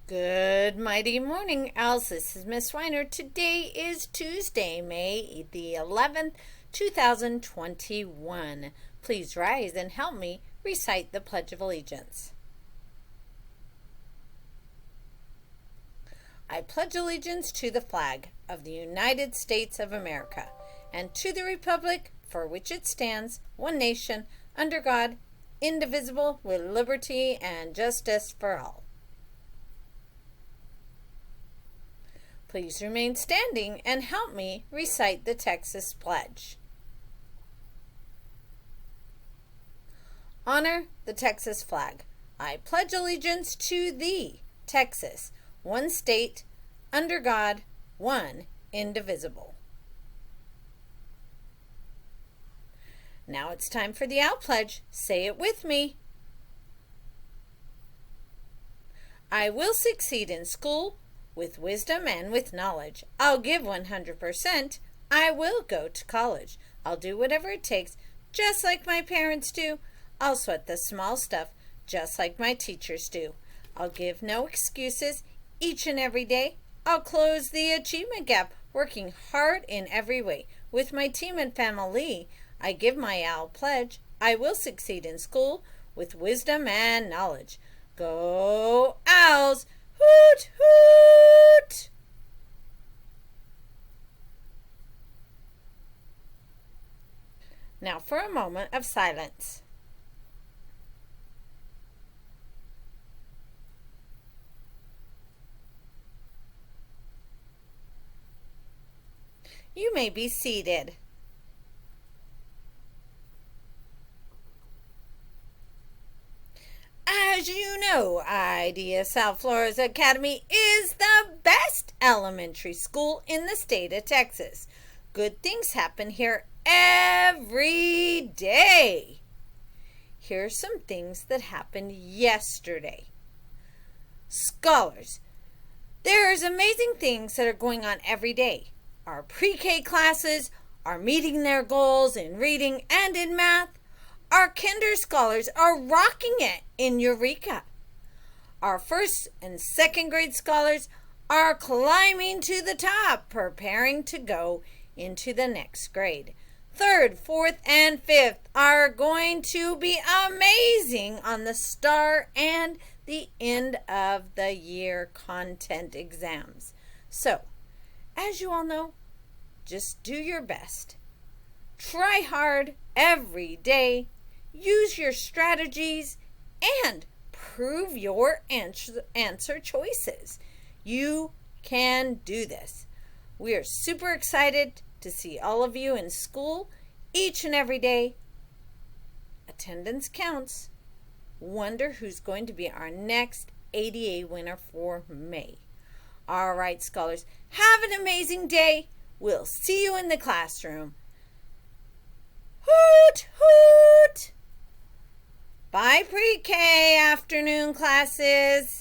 Good mighty morning, Owls. This is Miss Weiner. Today is Tuesday, May the 11th, 2021. Please rise and help me recite the Pledge of Allegiance. I pledge allegiance to the flag of the United States of America and to the republic for which it stands, one nation, under God, indivisible, with liberty and justice for all. Please remain standing and help me recite the Texas Pledge. Honor the Texas flag. I pledge allegiance to thee, Texas, one state, under God, one, indivisible. Now it's time for the Owl Pledge. Say it with me. I will succeed in school with wisdom and with knowledge. I'll give 100%. I will go to college. I'll do whatever it takes, just like my parents do. I'll sweat the small stuff, just like my teachers do. I'll give no excuses each and every day. I'll close the achievement gap, working hard in every way. With my team and family, I give my Owl Pledge. I will succeed in school with wisdom and knowledge. Go Owls! Hoot, hoot! Now for a moment of silence. You may be seated. As you know, Idea South Florida's Academy is the best elementary school in the state of Texas. Good things happen here every day. Here's some things that happened yesterday. Scholars, there's amazing things that are going on every day. Our pre-K classes are meeting their goals in reading and in math. Our kinder scholars are rocking it in Eureka. Our first and second grade scholars are climbing to the top, preparing to go into the next grade. Third, fourth, and fifth are going to be amazing on the STAR and the end of the year content exams. So, as you all know, just do your best. Try hard every day. Use your strategies and prove your answer choices. You can do this. We are super excited to see all of you in school each and every day. Attendance counts. Wonder who's going to be our next ADA winner for May. All right, scholars, have an amazing day. We'll see you in the classroom. Hoot, hoot! Bye, pre-K afternoon classes.